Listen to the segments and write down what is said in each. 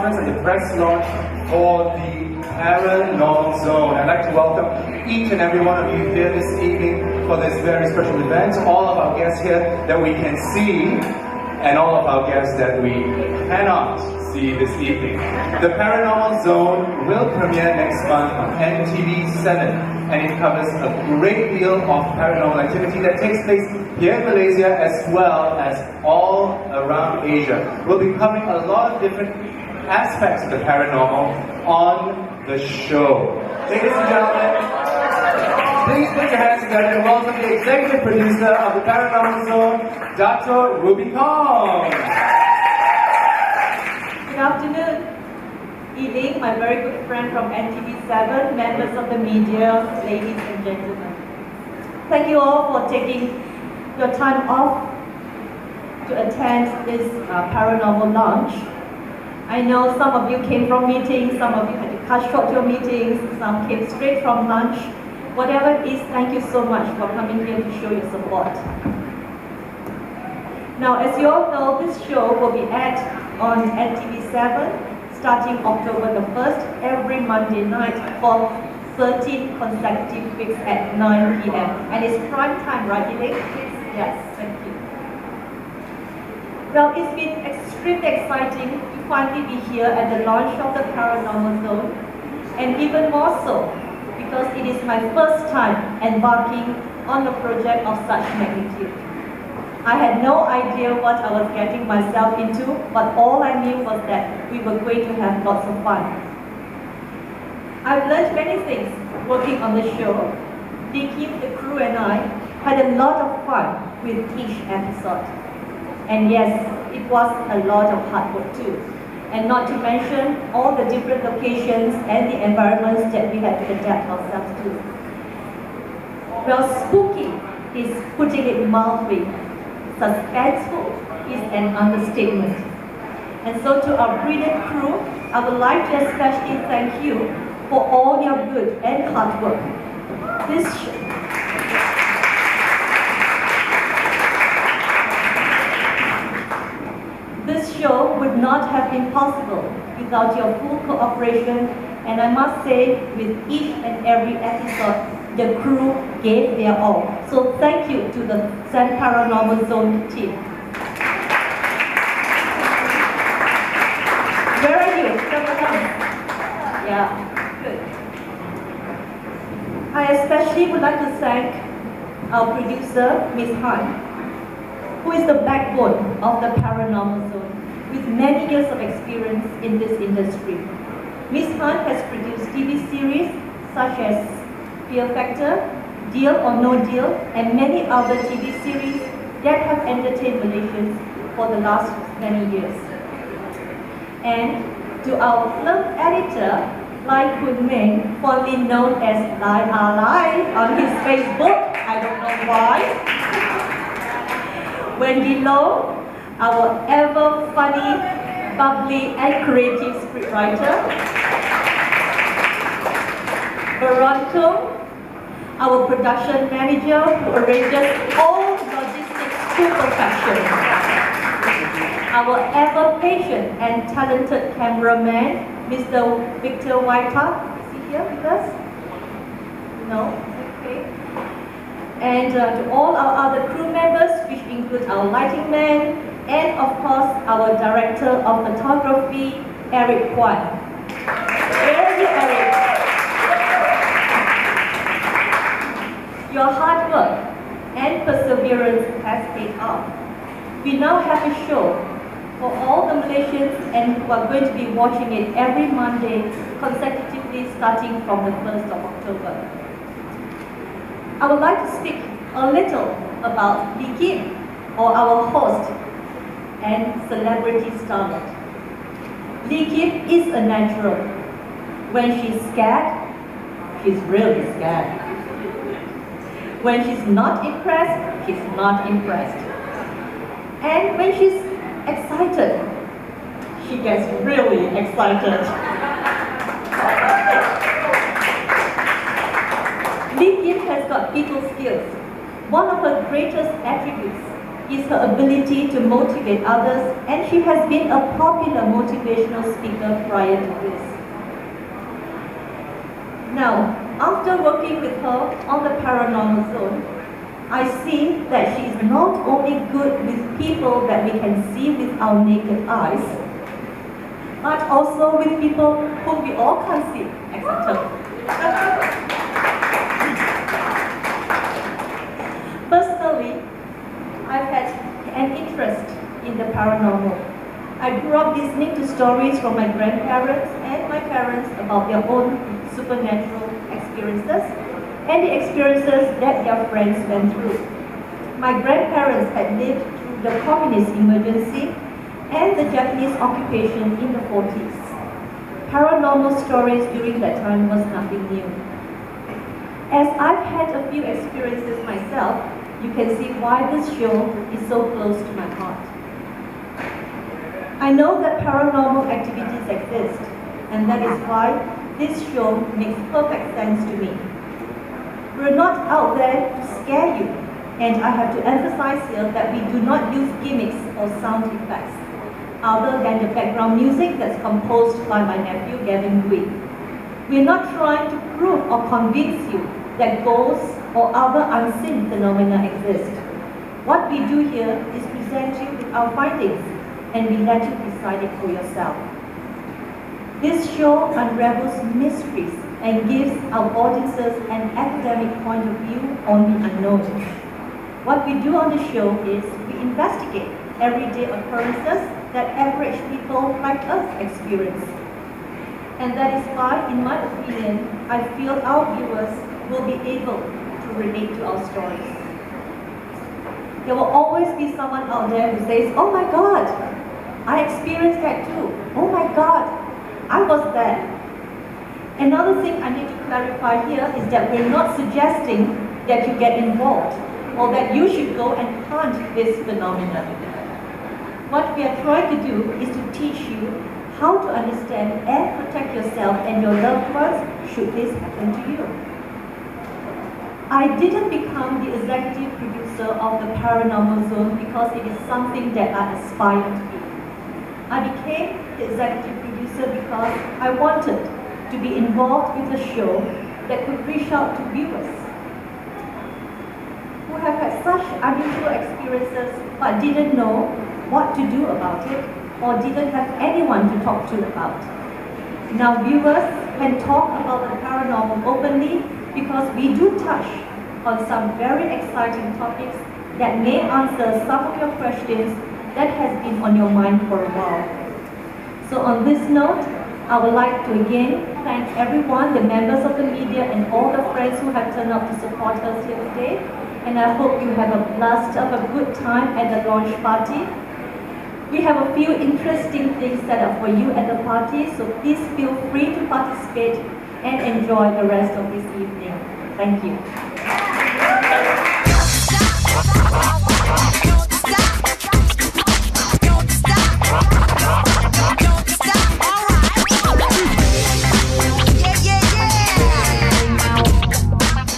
conference and the press launch for the Paranormal Zone. I'd like to welcome each and every one of you here this evening for this very special event. All of our guests here that we can see, and all of our guests that we cannot see this evening. The Paranormal Zone will premiere next month on NTV 7, and it covers a great deal of paranormal activity that takes place here in Malaysia as well as all around Asia. We'll be covering a lot of different aspects of the paranormal on the show. Ladies and gentlemen, please put your hands together and welcome the executive producer of the Paranormal Zone, Dr. Ruby Kong. Good afternoon, evening, my very good friend from NTV7, members of the media, ladies and gentlemen. Thank you all for taking your time off to attend this paranormal launch. I know some of you came from meetings, some of you had to cut short your meetings, some came straight from lunch. Whatever it is, thank you so much for coming here to show your support. Now, as you all know, this show will be aired on NTV7 starting October the 1st, every Monday night for 13 consecutive weeks at 9 p.m. And it's prime time, right, Elaine? Yes, thank you. Well, it's been extremely exciting to finally be here at the launch of the Paranormal Zone, and even more so because it is my first time embarking on a project of such magnitude. I had no idea what I was getting myself into, but all I knew was that we were going to have lots of fun. I've learned many things working on the show. Vicky, the crew, and I had a lot of fun with each episode. And yes, it was a lot of hard work too. And not to mention all the different locations and the environments that we had to adapt ourselves to. Well, spooky is putting it mildly. Suspenseful is an understatement. And so to our brilliant crew, I would like to especially thank you for all your good and hard work. This show would not have been possible without your full cooperation, and I must say, with each and every episode, the crew gave their all. So thank you to the Tsem Paranormal Zone team. Where are you? Yeah, good. I especially would like to thank our producer, Ms. Han, who is the backbone of the Paranormal Zone, with many years of experience in this industry. Ms. Han has produced TV series such as Fear Factor, Deal or No Deal, and many other TV series that have entertained Malaysians for the last many years. And to our film editor, Lai Kun Meng, fondly known as Lai Lai on his Facebook, I don't know why. Wendy Low, our ever funny, bubbly, and creative scriptwriter. Veronica, our production manager who arranges all logistics to perfection. Our ever patient and talented cameraman, Mr. Victor Whiteheart. Is he here with us? No? Okay. And to all our other crew members, which include our lighting man, and of course, our director of photography, Eric Kwan. Where are you, Eric? Your hard work and perseverance has paid off. We now have a show for all the Malaysians and who are going to be watching it every Monday consecutively starting from the 1st of October. I would like to speak a little about Lee Kim, or our host and celebrity starlet. Lee Kim is a natural. When she's scared, she's really scared. When she's not impressed, she's not impressed. And when she's excited, she gets really excited. Lee Kim has got people skills. One of her greatest attributes is her ability to motivate others, and she has been a popular motivational speaker prior to this. Now, after working with her on the paranormal zone, I see that she is not only good with people that we can see with our naked eyes, but also with people whom we all can't see, except her. Personally, I've had an interest in the paranormal. I grew up listening to stories from my grandparents and my parents about their own supernatural experiences and the experiences that their friends went through. My grandparents had lived through the communist emergency and the Japanese occupation in the 40s. Paranormal stories during that time was nothing new. As I've had a few experiences myself, you can see why this show is so close to my heart. I know that paranormal activities exist, and that is why this show makes perfect sense to me. We're not out there to scare you, and I have to emphasize here that we do not use gimmicks or sound effects, other than the background music that's composed by my nephew Gavin Gui. We're not trying to prove or convince you that ghosts or other unseen phenomena exist. What we do here is present you with our findings, and we let you decide it for yourself. This show unravels mysteries and gives our audiences an academic point of view on the unknown. What we do on the show is we investigate everyday occurrences that average people like us experience. And that is why, in my opinion, I feel our viewers will be able to relate to our stories. There will always be someone out there who says, "Oh my God, I experienced that too. Oh my God, I was there." Another thing I need to clarify here is that we're not suggesting that you get involved or that you should go and hunt this phenomenon. What we are trying to do is to teach you how to understand and protect yourself and your loved ones should this happen to you. I didn't become the executive producer of the Paranormal Zone because it is something that I aspire to be. I became the executive producer because I wanted to be involved with a show that could reach out to viewers who have had such unusual experiences but didn't know what to do about it or didn't have anyone to talk to about. Now viewers can talk about the paranormal openly because we do touch on some very exciting topics that may answer some of your questions that has been on your mind for a while. So on this note, I would like to again thank everyone, the members of the media and all the friends who have turned out to support us here today. And I hope you have a blast of a good time at the launch party. We have a few interesting things set up for you at the party, so please feel free to participate and enjoy the rest of this evening. Thank you.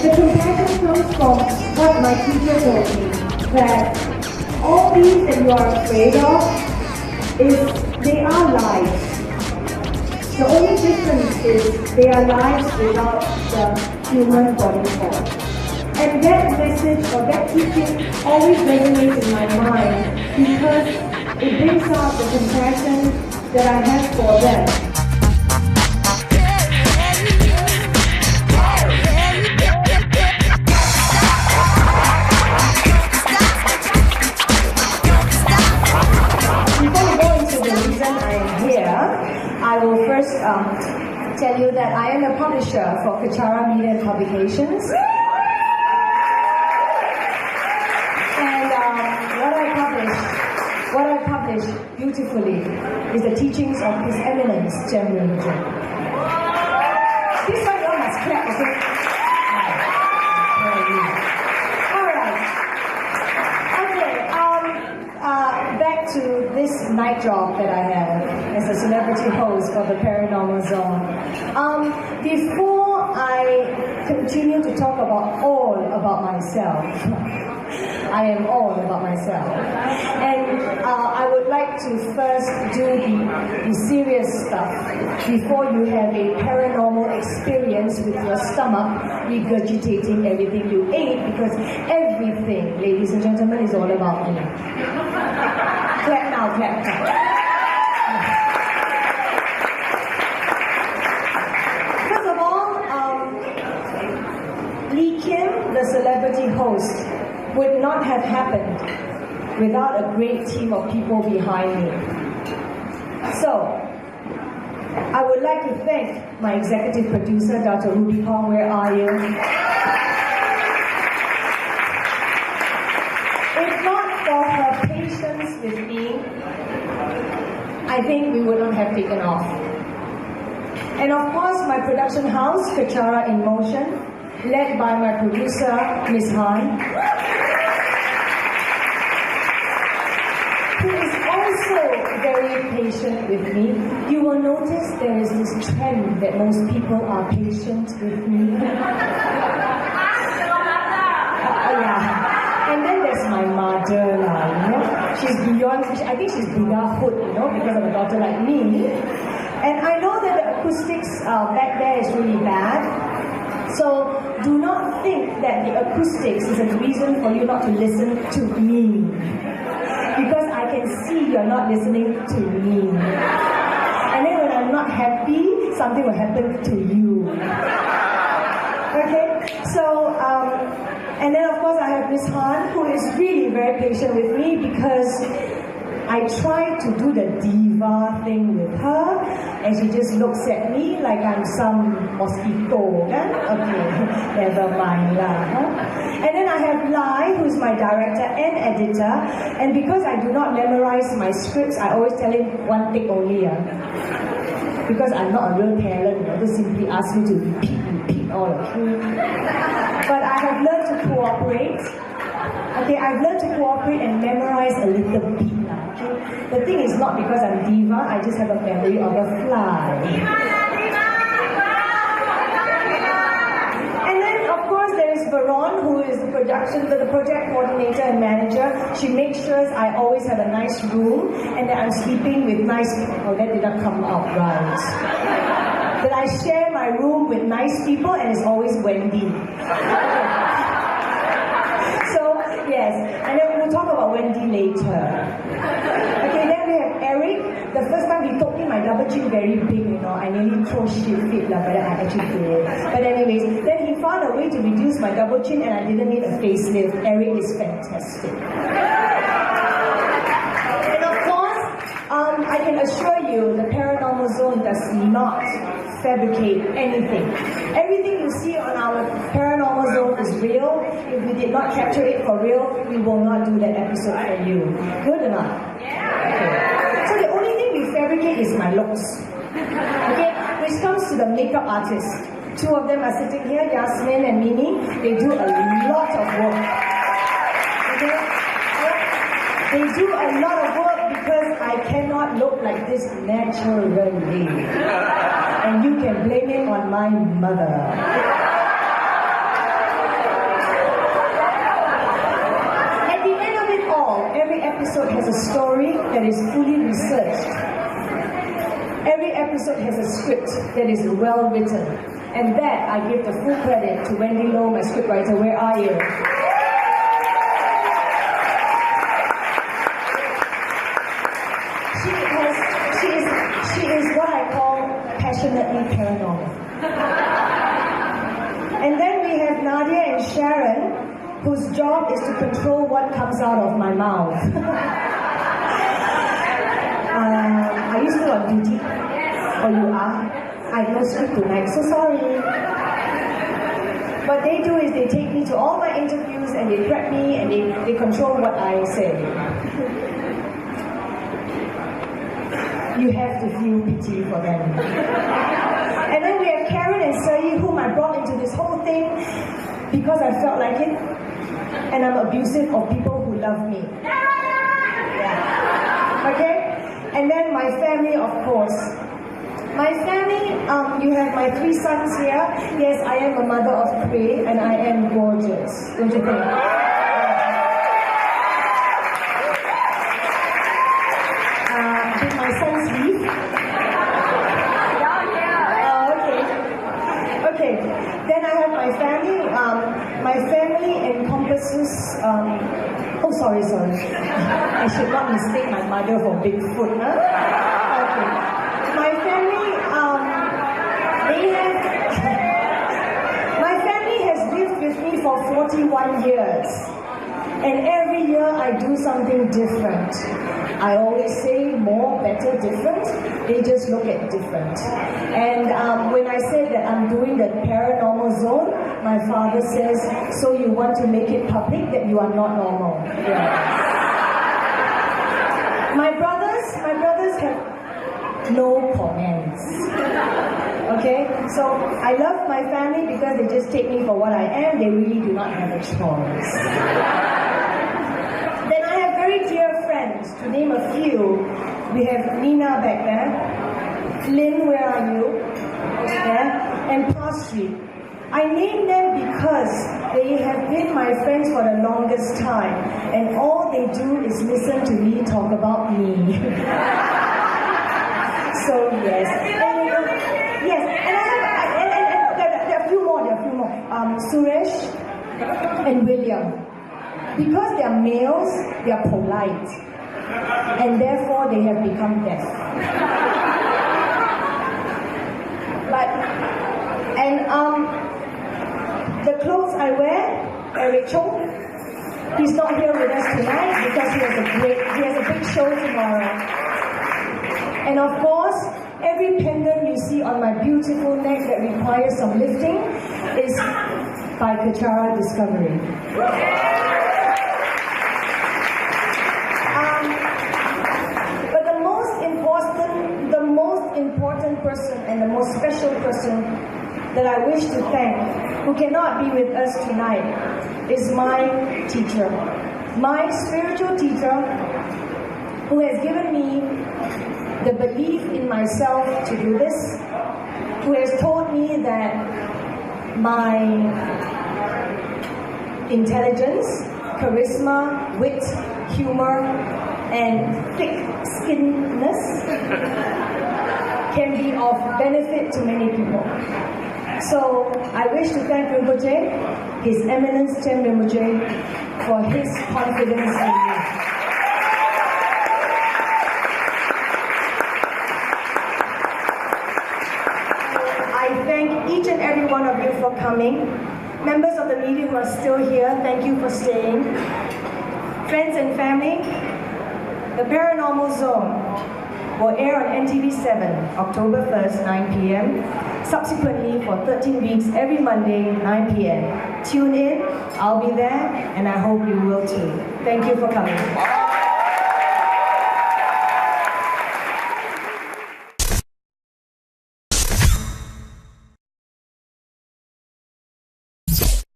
The compassion comes from what my teacher told me, that all these that you are afraid of, they are lies. The only difference is they are lies without the human body form. And that message or that teaching always resonates in my mind because it brings out the compassion that I have for them. I will first tell you that I am a publisher for Kachara Media and Publications. And what I publish beautifully is the teachings of His Eminence, Tsem. This one you all must clap, okay? Alright. Okay, back to this night job that I have as a celebrity host for the Paranormal Zone. Before I continue to talk about myself, I am all about myself. And I would like to first do the serious stuff before you have a paranormal experience with your stomach regurgitating everything you ate, because everything, ladies and gentlemen, is all about me. Clap now, clap now. First of all, Lee Kim, the celebrity host, would not have happened without a great team of people behind me. So, I would like to thank my executive producer, Dr. Ruby Kong. Where are you? If not for her patience with me, I think we would not have taken off. And of course, my production house, Kachara in Motion, led by my producer, Ms. Han, who is also very patient with me. You will notice there is this trend that most people are patient with me. Yeah. And then there's my mother, you know. She's beyond, I think she's Buddhahood, you know, because of a daughter like me. And I know that the acoustics back there is really bad. So do not think that the acoustics is a reason for you not to listen to me. Because I can see you're not listening to me. And then when I'm not happy, something will happen to you. Okay? So, and then of course I have Miss Han, who is really very patient with me, because I try to do the diva thing with her, and she just looks at me like I'm some mosquito. Okay, never mind lah. And then I have Lai, who's my director and editor, and because I do not memorize my scripts, I always tell him one take only. Because I'm not a real talent, just simply ask me to repeat all of you. But I have learned to cooperate. Okay, I've learned to cooperate and memorize a little bit. Okay? The thing is not because I'm diva, I just have a memory of a fly. And then of course there is Veron, who is the project coordinator and manager. She makes sure I always have a nice room and that I'm sleeping with nice people. Oh, that did not come out right. That I share my room with nice people, and it's always Wendy. Yes, and then we'll talk about Wendy later. Okay, then we have Eric. The first time he told me my double chin very big, you know, I nearly throw shit fit, but I actually did. But anyways, then he found a way to reduce my double chin, and I didn't need a facelift. Eric is fantastic. And of course, I can assure you, the Paranormal Zone does not fabricate anything. Everything you see on our Paranormal Zone is real. If we did not capture it for real, we will not do that episode for you. Good or not? Okay. So the only thing we fabricate is my looks. Okay? Which comes to the makeup artist. Two of them are sitting here, Yasmin and Mimi. They do a lot of work. Okay? They do a lot of work because I cannot look like this naturally. And you can blame it on my mother. At the end of it all, every episode has a story that is fully researched. Every episode has a script that is well written. And that I give the full credit to Wendy Low, my scriptwriter. Where are you? She is what I call passionately paranormal. And then we have Nadia and Sharon, whose job is to control what comes out of my mouth. Are you still on duty? Or you are? I have no script tonight, so sorry. What they do is they take me to all my interviews and they prep me and they control what I say. You have to feel pity for them. And then we have Karen and Sayi, whom I brought into this whole thing because I felt like it. And I'm abusive of people who love me. Yeah. Okay? And then my family, of course. My family, you have my 3 sons here. Yes, I am a mother of 3 and I am gorgeous. Don't you think? my family encompasses. Oh, sorry. I should not mistake my mother for Bigfoot, huh? Okay. My family, my family has lived with me for 41 years. And every year I do something different. I always say more, better, different. They just look at different. And when I said that I'm doing the paranormal zone, my father says, so you want to make it public that you are not normal. Yeah. My brothers have no comments. Okay? So I love my family because they just take me for what I am. They really do not have a choice. Then I have very dear friends, to name a few. We have Nina back there. Lynn, where are you? Yeah? And Pastry. I name them because they have been my friends for the longest time, and all they do is listen to me talk about me. So yes, and there are a few more. Suresh and William. Because they are males, they are polite, and therefore they have become deaf. The clothes I wear, Eric Cho, he's not here with us tonight because he has a big show tomorrow. And of course, every pendant you see on my beautiful neck that requires some lifting is by Kachara Discovery. But the most important person and the most special person that I wish to thank, who cannot be with us tonight, is my teacher, my spiritual teacher, who has given me the belief in myself to do this, who has told me that my intelligence, charisma, wit, humor, and thick-skinnedness can be of benefit to many people. So I wish to thank Rinpoche, His Eminence Tsem Rinpoche, for his confidence in me. I thank each and every one of you for coming. Members of the media who are still here, thank you for staying. Friends and family, the Paranormal Zone will air on NTV7, October 1st, 9 p.m. Subsequently, for 13 weeks, every Monday, 9 p.m. Tune in, I'll be there, and I hope you will too. Thank you for coming.